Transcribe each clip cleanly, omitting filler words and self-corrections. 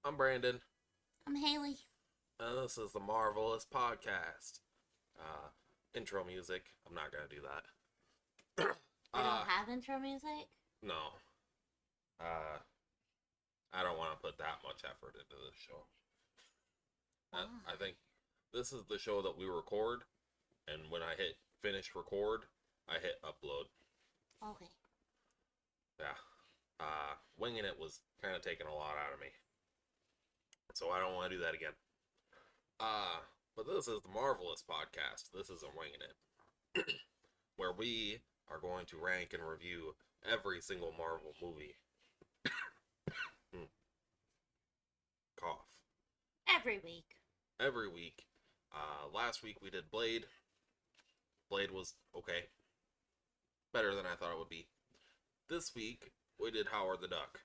I'm Brandon, I'm Haley. and this is the Marvelous Podcast. Uh, Intro music. I'm not gonna do that. We uh, don't have intro music. no. Uh, I don't want to put that much effort into this show. Why? I think this is the show that we record, and when I hit finish record, I hit upload. Okay. Yeah. Winging it was kind of taking a lot out of me, so I don't want to do that again. Uh, but this is the Marvelous Podcast. This isn't winging it. Where we are going to rank and review every single Marvel movie. Cough. Every week. Every week. Last week we did Blade. Blade was okay. Better than I thought it would be. This week we did Howard the Duck.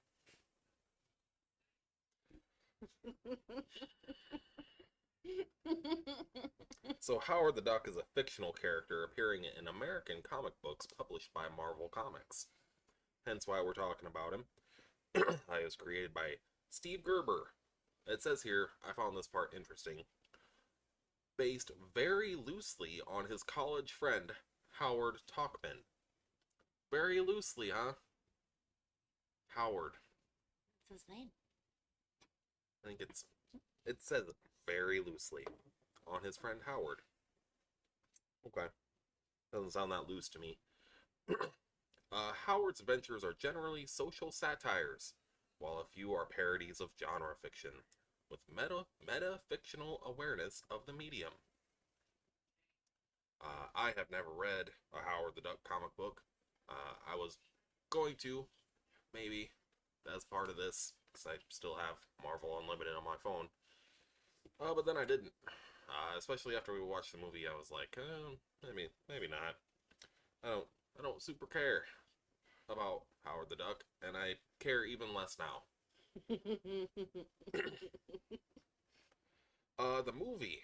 So Howard the Duck is a fictional character appearing in American comic books published by Marvel Comics. Hence why we're talking about him. He was created by Steve Gerber. It says here, I found this part interesting, based very loosely on his college friend, Howard Talkman. Very loosely, huh? Howard. What's his name? I think it says very loosely on his friend Howard. Okay. Doesn't sound that loose to me. Howard's adventures are generally social satires, while a few are parodies of genre fiction, with meta-fictional awareness of the medium. I have never read a Howard the Duck comic book. I was going to, maybe, as part of this, because I still have Marvel Unlimited on my phone. But then I didn't. Especially after we watched the movie, I was like, maybe not. I don't super care about Howard the Duck, and I care even less now. The movie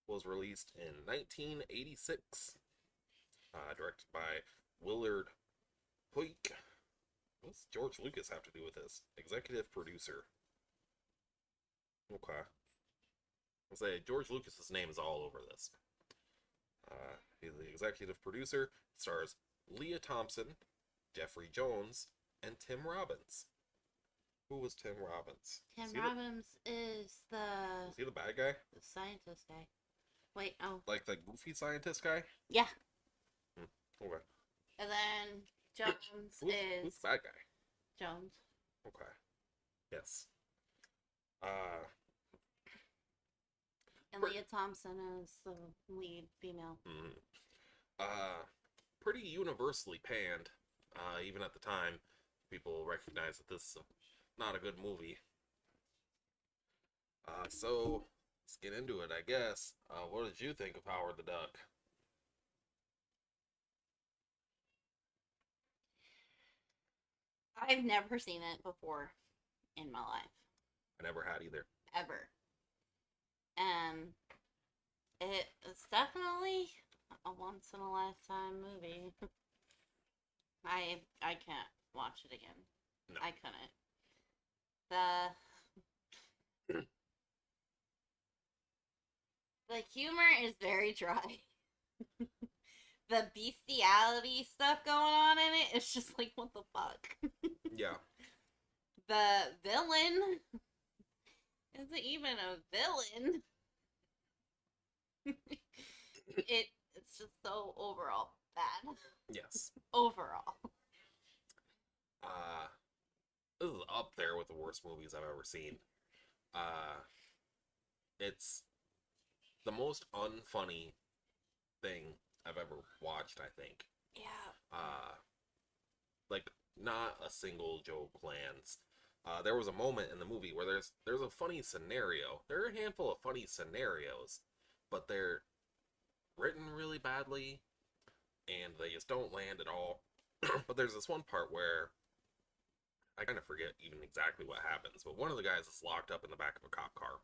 was released in 1986, directed by Willard Hoyk. What's George Lucas have to do with this? Executive producer. Okay. I'll say George Lucas's name is all over this. He's the executive producer. It stars Leah Thompson, Jeffrey Jones, and Tim Robbins. Who was Tim Robbins? Tim Robbins is Is he the bad guy? the scientist guy. Wait, oh. Like the goofy scientist guy? Yeah. Okay. And then Jones Who's the bad guy? Jones. Okay. Yes. And Leah Thompson is the lead female. Pretty universally panned. Even at the time, people recognize that this is not a good movie. So let's get into it, I guess. What did you think of Howard the Duck? I've never seen it before in my life. I never had either. Ever. And it's definitely a once in a lifetime movie. I can't watch it again. No. I couldn't. The humor is very dry. The bestiality stuff going on in it, it's just like, what the fuck? Yeah. The villain isn't even a villain. It's just so overall bad. Yes. Overall. This is up there with the worst movies I've ever seen. It's the most unfunny thing I've ever watched, I think. Yeah. Like, not a single joke lands. There was a moment in the movie where there's a funny scenario. There are a handful of funny scenarios, but they're written really badly, and they just don't land at all. But there's this one part where I kind of forget even exactly what happens, but one of the guys is locked up in the back of a cop car.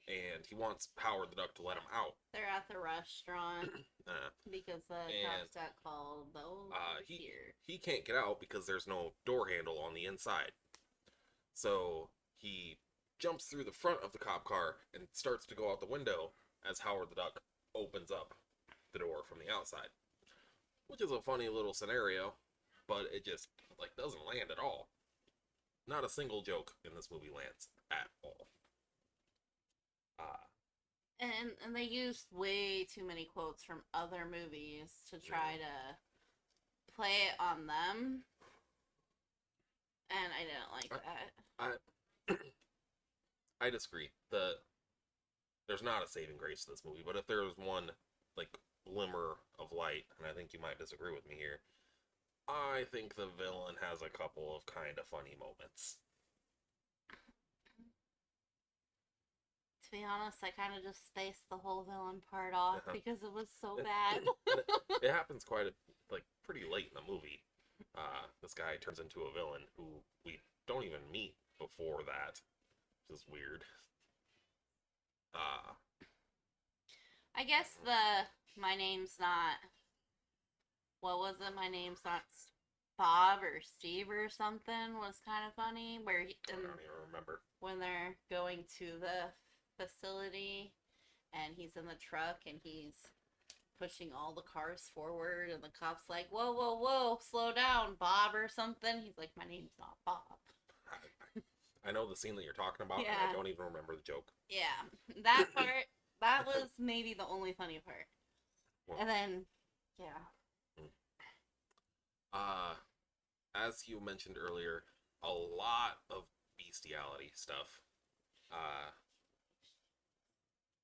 And he wants Howard the Duck to let him out. They're at the restaurant because the cops got called. He can't get out because there's no door handle on the inside. So he jumps through the front of the cop car and starts to go out the window as Howard the Duck opens up the door from the outside, which is a funny little scenario, but it just like doesn't land at all. Not a single joke in this movie lands at all. Uh, And they used way too many quotes from other movies to try to play it on them. And I didn't like that. I I disagree. There's not a saving grace to this movie, but if there's one like glimmer of light, and I think you might disagree with me here, I think the villain has a couple of kind of funny moments. To be honest, I kind of just spaced the whole villain part off Uh-huh. because it was so bad. And it happens pretty late in the movie. This guy turns into a villain who we don't even meet before that, which is weird. Uh, I guess the my name's not what was it? My name's not Bob or Steve or something was kind of funny. Where I don't even remember. when they're going to the facility and he's in the truck and he's pushing all the cars forward and the cop's like, whoa, whoa, whoa, slow down, Bob or something. He's like, my name's not Bob. I know the scene that you're talking about, and Yeah. I don't even remember the joke. Yeah, that part, that was maybe the only funny part. Well- And then, yeah. As you mentioned earlier, a lot of bestiality stuff.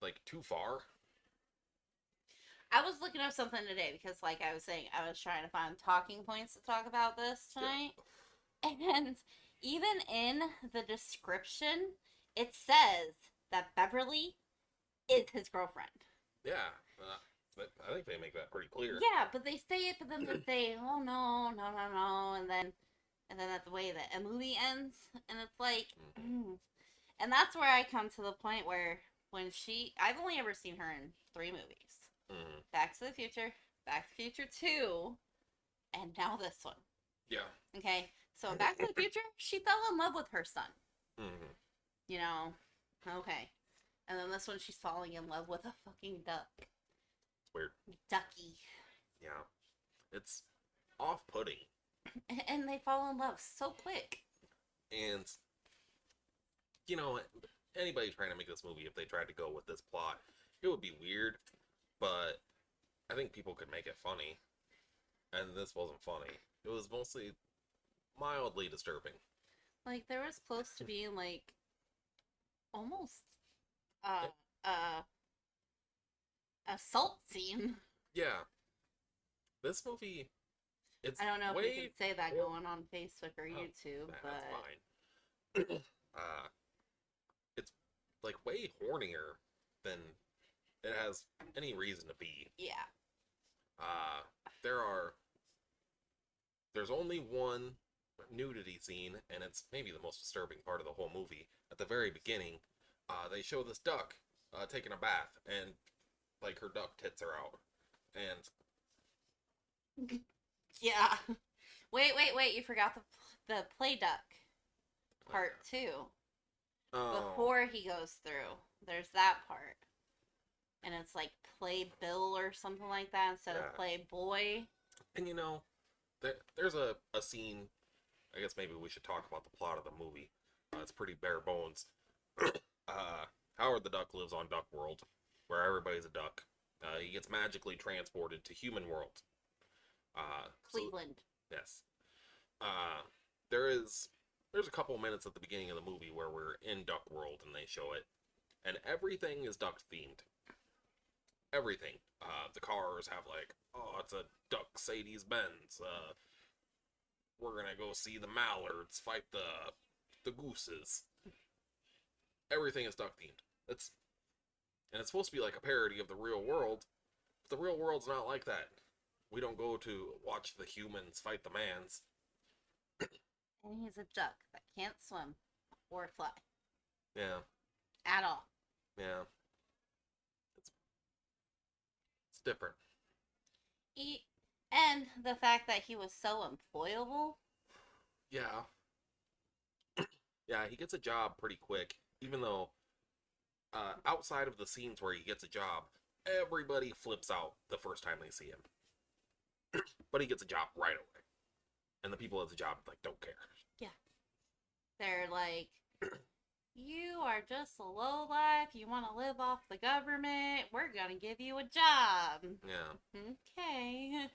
Like too far. I was looking up something today because, like I was saying, I was trying to find talking points to talk about this tonight. Yeah. And even in the description, it says that Beverly is his girlfriend. Yeah, but I think they make that pretty clear. Yeah, but they say it, but then they say, "Oh no, no, no, no," and then that's the way that a movie ends, and it's like, and that's where I come to the point where I've only ever seen her in 3 movies: Back to the Future, Back to the Future 2, and now this one. Yeah. Okay, so in Back to the Future, she fell in love with her son. Mm-hmm. You know, okay, and then this one, she's falling in love with a fucking duck. Weird. Ducky. Yeah. It's off-putting. And they fall in love so quick. And, you know, anybody trying to make this movie, if they tried to go with this plot, it would be weird, but I think people could make it funny. And this wasn't funny. It was mostly mildly disturbing. Like, there was close to being, like, almost, assault scene. Yeah. This movie, it's I don't know if way we can say that going on Facebook or YouTube, That's but fine. It's like way hornier than it has any reason to be. yeah. There's only one nudity scene, and it's maybe the most disturbing part of the whole movie. At the very beginning, they show this duck taking a bath, and like her duck tits are out, and Yeah. Wait, you forgot the play duck part 2. Before he goes through, there's that part. And it's like play Bill or something like that instead of play boy. And you know, there's a scene, I guess maybe we should talk about the plot of the movie. It's pretty bare bones. Howard the Duck lives on Duck World, where everybody's a duck. He gets magically transported to human world. Cleveland. So, yes. There's a couple minutes at the beginning of the movie where we're in Duck World and they show it, and everything is duck themed. Everything. The cars have like, oh, it's a Duck Sadie's Benz. We're gonna go see the mallards fight the gooses. Everything is duck themed. It's supposed to be like a parody of the real world, but the real world's not like that. We don't go to watch the humans fight the mans. And he's a duck that can't swim or fly. Yeah. At all. Yeah. It's different. And the fact that he was so employable. Yeah. Yeah, he gets a job pretty quick, even though outside of the scenes where he gets a job, everybody flips out the first time they see him. But he gets a job right away, and the people at the job like don't care. Yeah. They're like, you are just a lowlife. You want to live off the government. We're going to give you a job. Yeah. Okay.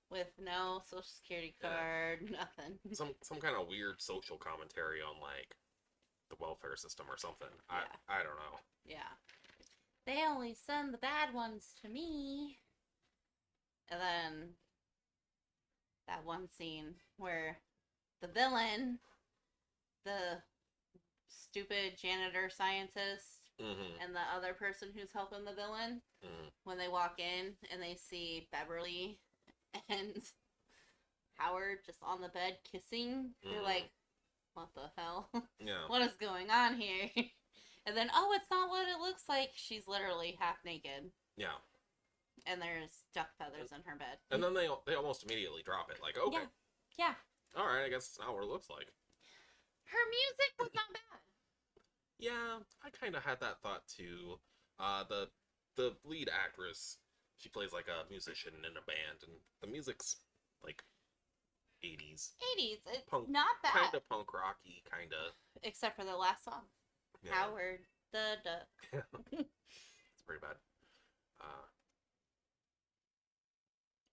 With no social security card, nothing. Some kind of weird social commentary on like the welfare system or something. Yeah. I don't know. Yeah. They only send the bad ones to me. And then that one scene where the villain, the stupid janitor scientist, and the other person who's helping the villain, when they walk in and they see Beverly and Howard just on the bed kissing, they're like, what the hell? Yeah. What is going on here? And then, oh, it's not what it looks like. She's literally half naked. Yeah. And there's duck feathers in her bed. And then they almost immediately drop it. Like, okay. Yeah. All right, I guess it's not what it looks like. Her music was not bad. Yeah, I kind of had that thought too. The lead actress, she plays like a musician in a band, and the music's like 80s. 80s. It's Punk, not bad. kind of punk rocky, kind of. Except for the last song. Yeah. Howard. Duh. It's pretty bad.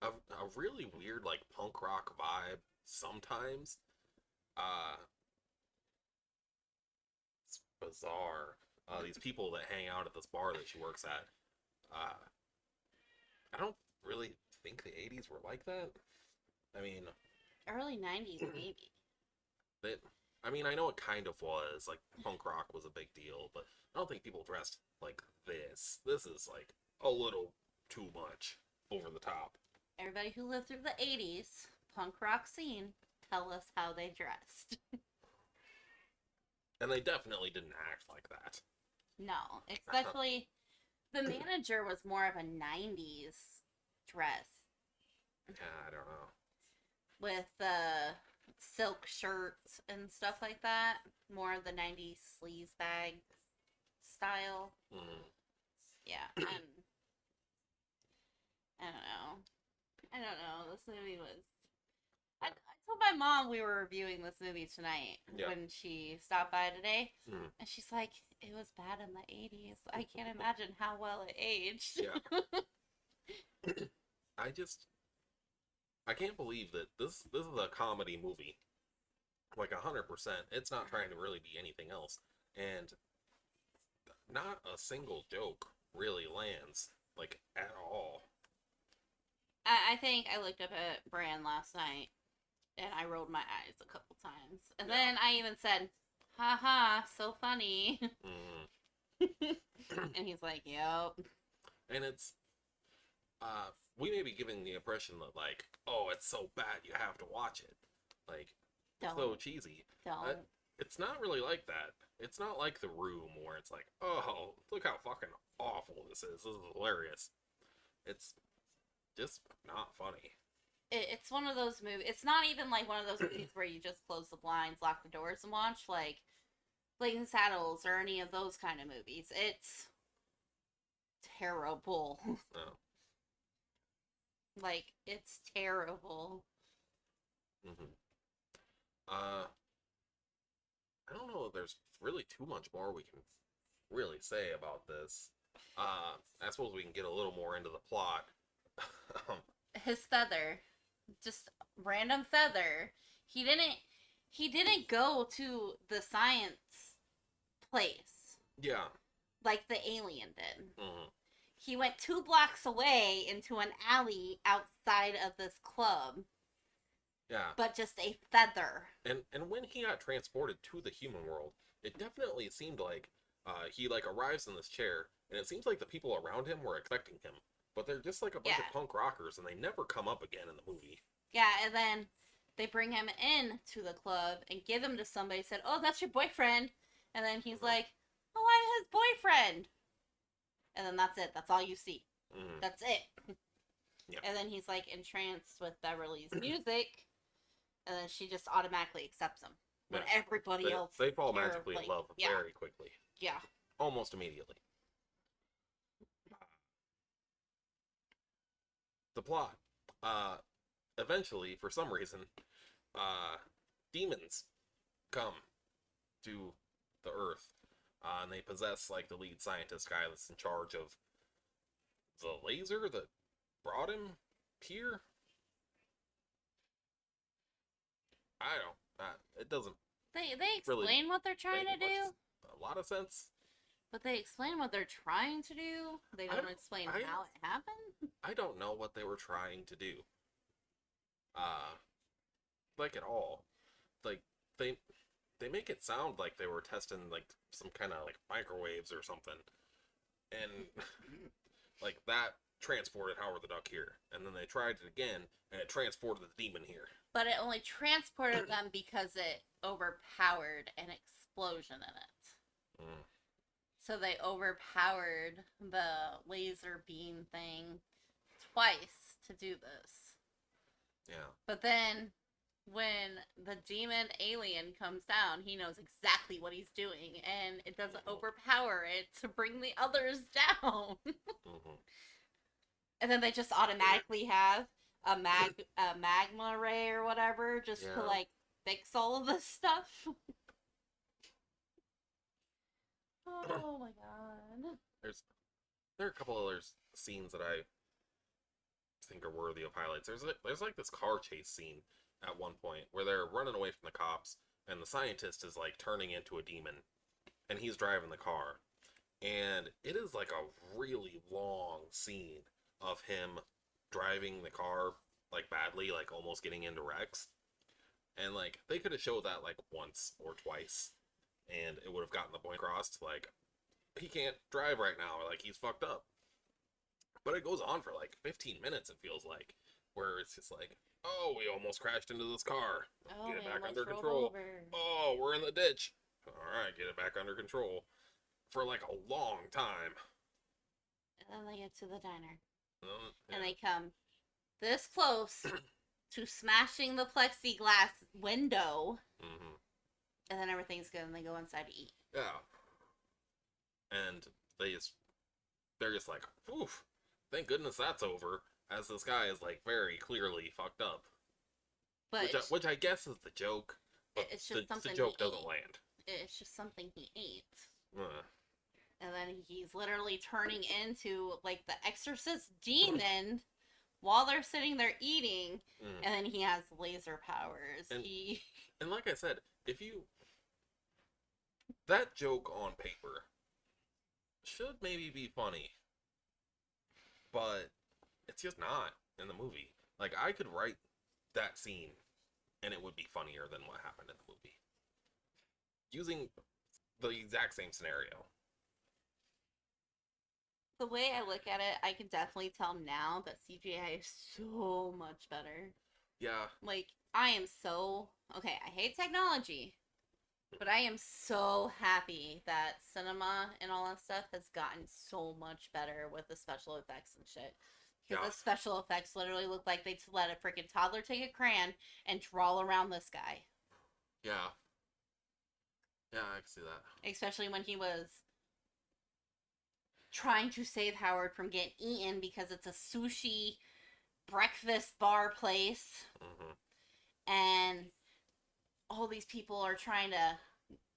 A really weird like punk rock vibe sometimes. It's bizarre. These people that hang out at this bar that she works at. I don't really think the 80s were like that. I mean, Early 90s, maybe. I know it kind of was. Like, punk rock was a big deal, but I don't think people dressed like this. This is, like, a little too much over the top. Everybody who lived through the 80s punk rock scene, tell us how they dressed. And they definitely didn't act like that. No, especially the manager was more of a 90s dress. Yeah, I don't know. With silk shirts and stuff like that. More of the 90s sleaze bag style. Yeah, and I don't know. This movie was... I told my mom we were reviewing this movie tonight when she stopped by today. And she's like, it was bad in the 80s. I can't imagine how well it aged. Yeah. I can't believe that this is a comedy movie. Like 100%. It's not trying to really be anything else. And not a single joke really lands, like, at all. I think I looked up at Bran last night, and I rolled my eyes a couple times. And then I even said, haha, so funny. And he's like, yep. And it's, we may be giving the impression that, like, oh, it's so bad you have to watch it. Like, it's so cheesy. Don't. It's not really like that. It's not like The Room where it's like, oh, look how fucking awful this is. This is hilarious. It's just not funny. It's one of those movies. It's not even like one of those movies where you just close the blinds, lock the doors, and watch, like Blazing Saddles or any of those kind of movies. It's terrible. No. Like, it's terrible. I don't know if there's really too much more we can really say about this. I suppose we can get a little more into the plot. His feather, just random feather. He didn't go to the science place. Yeah. Like the alien did. He went 2 blocks away into an alley outside of this club. Yeah. But just a feather. And when he got transported to the human world, it definitely seemed like he like arrives in this chair, and it seems like the people around him were expecting him, but they're just like a bunch of punk rockers, and they never come up again in the movie. Yeah, and then they bring him in to the club and give him to somebody. Said, "Oh, that's your boyfriend," and then he's like, "Oh, I'm his boyfriend," and then that's it. That's all you see. That's it. Yeah. And then he's like entranced with Beverly's music, and then she just automatically accepts him. when Yeah. everybody else They fall here, magically like, in love yeah, very quickly. yeah. Almost immediately. The plot. Eventually, for some reason, demons come to the Earth. And they possess, like, the lead scientist guy that's in charge of the laser that brought him here. I don't. It doesn't They really explain what they're trying to make much, do, a lot of sense. but they explain what they're trying to do. They don't explain I- how it happened. I don't know what they were trying to do. Like, at all. Like, they they make it sound like they were testing, like, some kind of, like, microwaves or something. And, like, that transported Howard the Duck here. And then they tried it again, and it transported the demon here. But it only transported them because it overpowered an explosion in it. Mm. So they overpowered the laser beam thing twice to do this. Yeah. But then when the demon alien comes down, he knows exactly what he's doing, and it doesn't overpower it to bring the others down. Mm-hmm. And then they just automatically have a magma ray or whatever just to, Yeah. like, fix all of this stuff. Oh my god. There are a couple other scenes that I think are worthy of highlights. There's like this car chase scene at one point where they're running away from the cops, and the scientist is, like, turning into a demon, and he's driving the car, and it is like a really long scene of him driving the car, like, badly, like almost getting into wrecks, and, like, they could have showed that, like, once or twice, and it would have gotten the point across, like, he can't drive right now, like, he's fucked up. But it goes on for like 15 minutes, it feels like, where it's just like, oh, we almost crashed into this car. Oh, Get it we back almost under rolled control. over. Oh, we're in the ditch. All right, get it back under control. For like a long time. And then they get to the diner. Yeah. And they come this close to smashing the plexiglass window. Mm-hmm. And then everything's good and they go inside to eat. Yeah. And they're just like, oof, thank goodness that's over. As this guy is, like, very clearly fucked up. But Which I guess is the joke. But it's just something the joke he doesn't ate. land. It's just something he ate. Uh, And then he's literally turning into, like, the exorcist demon while they're sitting there eating. mm. And then he has laser powers. And like I said, that joke on paper should maybe be funny, but it's just not in the movie. Like, I could write that scene and it would be funnier than what happened in the movie. Using the exact same scenario. The way I look at it, I can definitely tell now that CGI is so much better. Yeah. Like, I am so... Okay, I hate technology, but I am so happy that cinema and all that stuff has gotten so much better with the special effects and shit. Because Yeah. the special effects literally look like they let a freaking toddler take a crayon and draw around this guy. Yeah. Yeah, I can see that. Especially when he was trying to save Howard from getting eaten because it's a sushi breakfast bar place. Mm-hmm. And all these people are trying to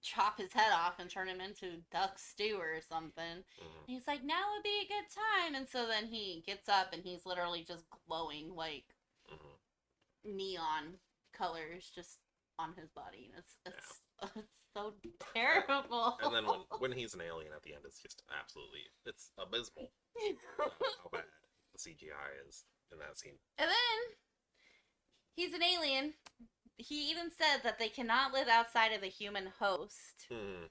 chop his head off and turn him into duck stew or something. Mm-hmm. And he's like, now would be a good time. And so then he gets up and he's literally just glowing like Mm-hmm. neon colors just on his body. And it's so terrible. And then when he's an alien at the end, it's just absolutely, it's abysmal how bad the CGI is in that scene. And then he's an alien. He even said that they cannot live outside of the human host. Mm-hmm.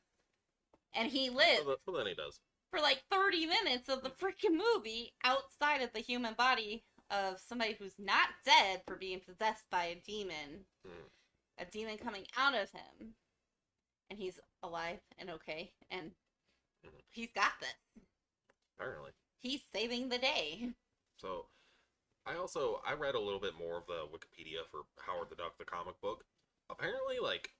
And he lived So then he does. for like 30 minutes of the freaking movie outside of the human body of somebody who's not dead for being possessed by a demon. Mm. A demon coming out of him. And he's alive and okay. And he's got this. Apparently. He's saving the day. So, I read a little bit more of the Wikipedia for Howard the Duck, the comic book. Apparently, like,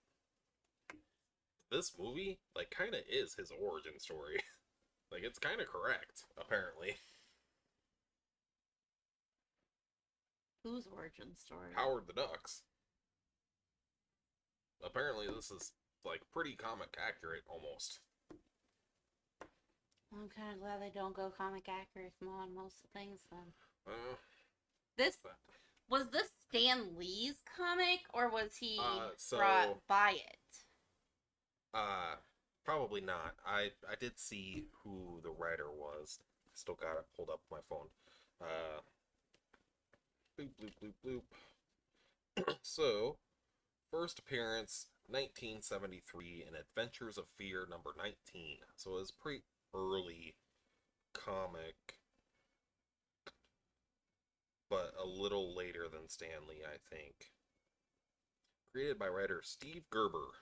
this movie, like, kind of is his origin story. Like, it's kind of correct, apparently. Whose origin story? Howard the Duck's. Apparently, this is, like, pretty comic accurate, almost. I'm kind of glad they don't go comic accurate on most things then. Uh, This was this Stan Lee's comic, or was he so- brought by it? Probably not. I did see who the writer was. Still got it pulled up on my phone. Bloop, bloop, bloop, bloop. So, first appearance, 1973 in Adventures of Fear number 19. So it was pretty early comic, but a little later than Stan Lee, I think. Created by writer Steve Gerber.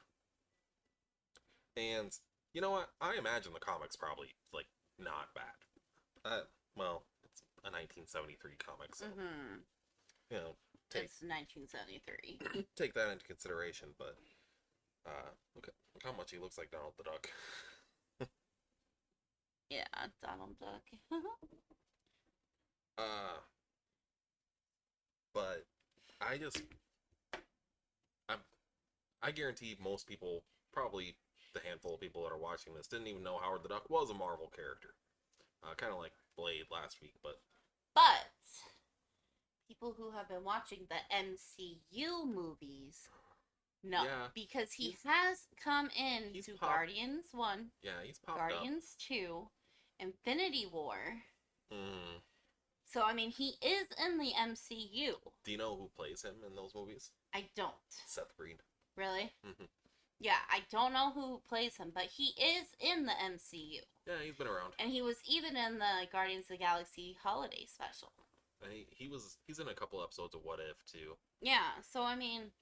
And you know what? I imagine the comic's probably, like, not bad. Well, it's a 1973 comic, so, Mm-hmm. you know, take It's 1973. take that into consideration, but, look how much he looks like Donald the Duck. Yeah, Donald Duck. But I guarantee most people, probably the handful of people that are watching this, didn't even know Howard the Duck was a Marvel character. Kind of like Blade last week, but But people who have been watching the MCU movies know, Yeah, because he he's- has come in he's to pop- Guardians 1, yeah, he's popped up. Guardians 2, Infinity War. Mm. So, I mean, he is in the MCU. Do you know who plays him in those movies? I don't. Seth Green. Really? Mhm. Yeah, I don't know who plays him, but he is in the MCU. Yeah, he's been around. And he was even in the Guardians of the Galaxy holiday special. He's in a couple episodes of What If too. Yeah, so I mean,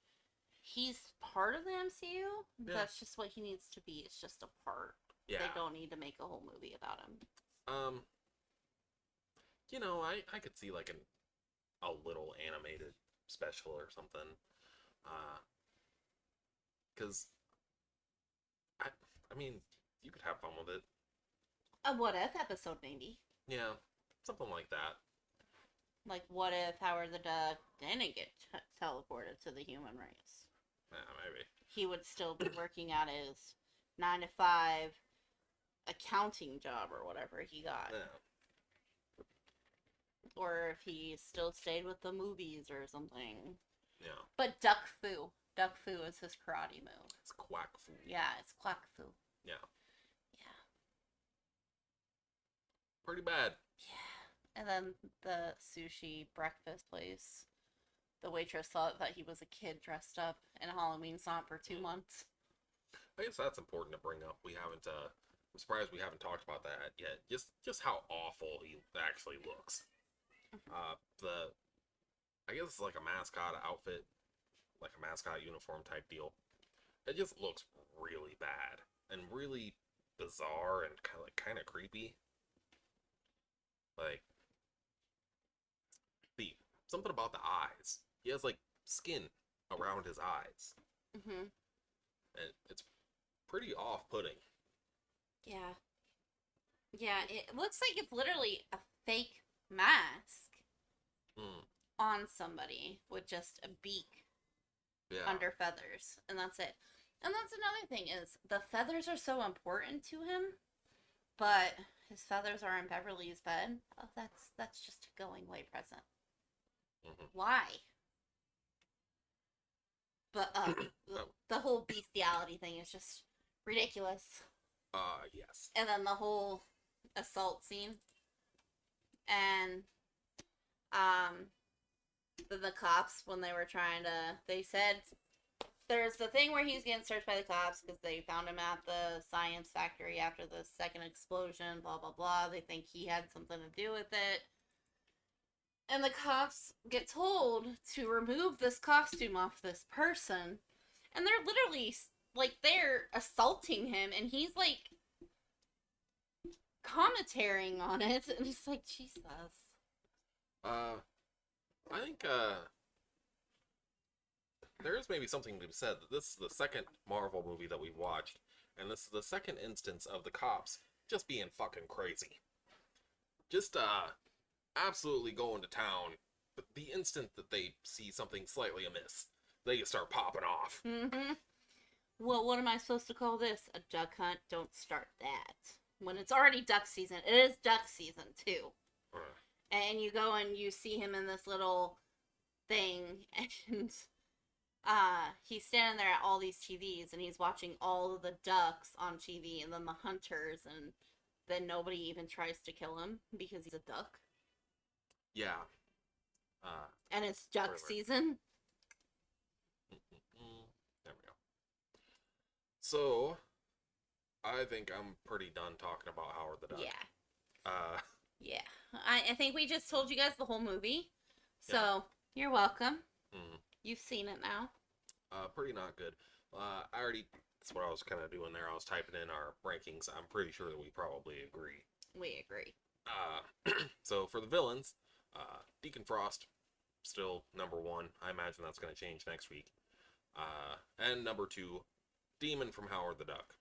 he's part of the MCU. Yeah. That's just what he needs to be. It's just a part. Yeah. They don't need to make a whole movie about him. You know, I could see like a little animated special or something. Cause I mean, you could have fun with it. A what if episode, maybe. Yeah, something like that. Like, what if Howard the Duck didn't get teleported to the human race? Yeah, maybe. He would still be working at his 9-to-5 accounting job or whatever he got. Yeah. Or if he still stayed with the movies or something. Yeah. But Duck Fu. Duck Fu is his karate move. It's quack food. Yeah, it's Quack Fu. Yeah. Yeah. Pretty bad. Yeah. And then the sushi breakfast place. The waitress thought that he was a kid dressed up in a Halloween suit for 2 months. I guess that's important to bring up. We haven't I'm surprised we haven't talked about that yet. Just how awful he actually looks. I guess it's like a mascot outfit, like a mascot uniform type deal. It just looks really bad and really bizarre and kind of creepy. Like something about the eyes. He has like skin around his eyes, Mm-hmm. and it's pretty off-putting. Yeah. Yeah, it looks like it's literally a fake mask Mm, on somebody with just a beak yeah. under feathers, and that's it. And that's another thing is the feathers are so important to him, but his feathers are in Beverly's bed. Oh, that's just a going away present. Mhm. Why? But the whole bestiality thing is just ridiculous. Yes. And then the whole assault scene, and the cops, when they were trying to, they said there's the thing where he's getting searched by the cops because they found him at the science factory after the second explosion, blah blah blah. They think he had something to do with it, and the cops get told to remove this costume off this person, and they're literally like, they're assaulting him, and he's like commentating on it, and it's like, Jesus. I think there is maybe something to be said that this is the second Marvel movie that we've watched, and this is the second instance of the cops just being fucking crazy. Just absolutely going to town. But the instant that they see something slightly amiss, they start popping off. Mm-hmm. Well, what am I supposed to call this? A duck hunt? Don't start that. When it's already duck season. It is duck season, too. And you go and you see him in this little thing, and he's standing there at all these TVs, and he's watching all of the ducks on TV, and then the hunters, and then nobody even tries to kill him because he's a duck. Yeah. And it's duck season. There we go. So, I think I'm pretty done talking about Howard the Duck. Yeah. Yeah. I think we just told you guys the whole movie. So, you're welcome. Mm. You've seen it now. Pretty not good. That's what I was kind of doing there. I was typing in our rankings. I'm pretty sure that we probably agree. We agree. So, for the villains, Deacon Frost, still number 1. I imagine that's going to change next week. And number 2, Demon from Howard the Duck.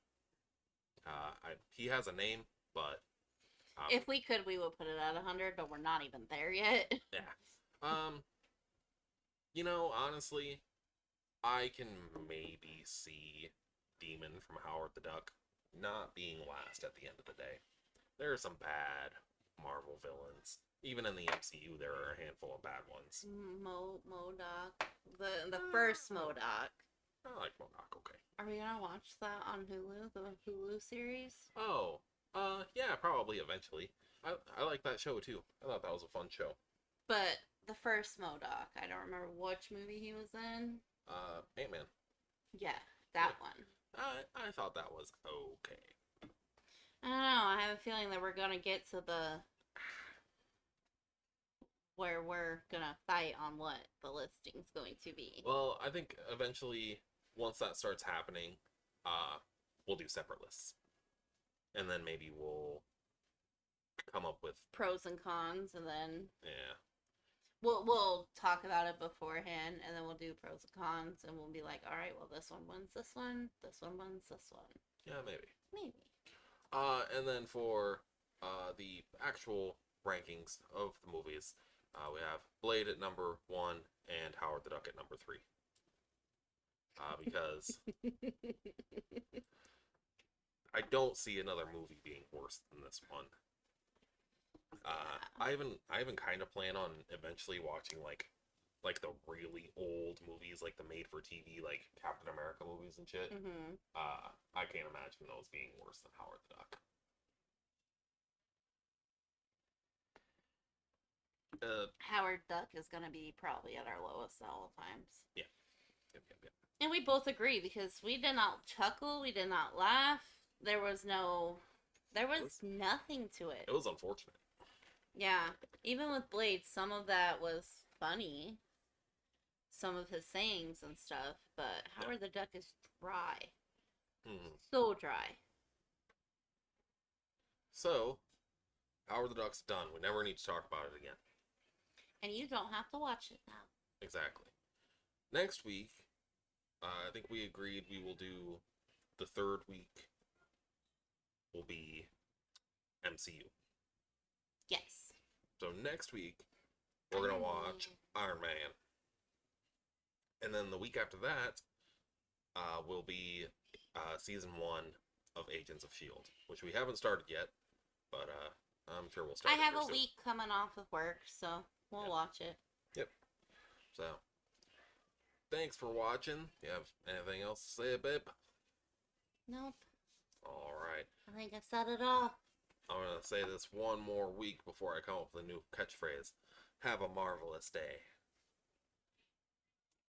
He has a name, but... if we could, we would put it at 100, but we're not even there yet. Yeah. Honestly, I can maybe see Demon from Howard the Duck not being last at the end of the day. There are some bad Marvel villains. Even in the MCU, there are a handful of bad ones. MODOK. The first MODOK. I like MODOK, okay. Are we gonna watch that on Hulu? The Hulu series? Oh, yeah, probably eventually. I like that show, too. I thought that was a fun show. But the first MODOK, I don't remember which movie he was in. Ant-Man. Yeah, that one. I thought that was okay. I don't know, I have a feeling that we're gonna get to where we're gonna fight on what the listing's going to be. Well, I think eventually, once that starts happening, we'll do separate lists. And then maybe we'll come up with pros and cons, and then yeah, we'll talk about it beforehand, and then we'll do pros and cons, and we'll be like, all right, well, this one wins this one wins this one. Yeah, maybe. Maybe. And then for the actual rankings of the movies, we have Blade at number 1 and Howard the Duck at number 3. Because I don't see another movie being worse than this one. I even kind of plan on eventually watching like the really old movies, like the made-for-TV, like Captain America movies and shit. Mm-hmm. I can't imagine those being worse than Howard the Duck. Howard Duck is gonna be probably at our lowest at all times. Yeah. Yep. And we both agree, because we did not chuckle, we did not laugh. There was nothing to it. It was unfortunate. Yeah. Even with Blade, some of that was funny. Some of his sayings and stuff, but Howard the Duck is dry. So dry. So, Howard the Duck's done. We never need to talk about it again. And you don't have to watch it now. Exactly. Next week, I think we agreed we will do the third week will be MCU. Yes. So next week, we're going to watch Iron Man. And then the week after that will be season 1 of Agents of S.H.I.E.L.D., which we haven't started yet, but I'm sure we'll start. I have a week coming off of work, so we'll watch it. Yep. So, thanks for watching. You have anything else to say, babe? Nope. All right. I think I said it all. I'm going to say this one more week before I come up with a new catchphrase. Have a marvelous day.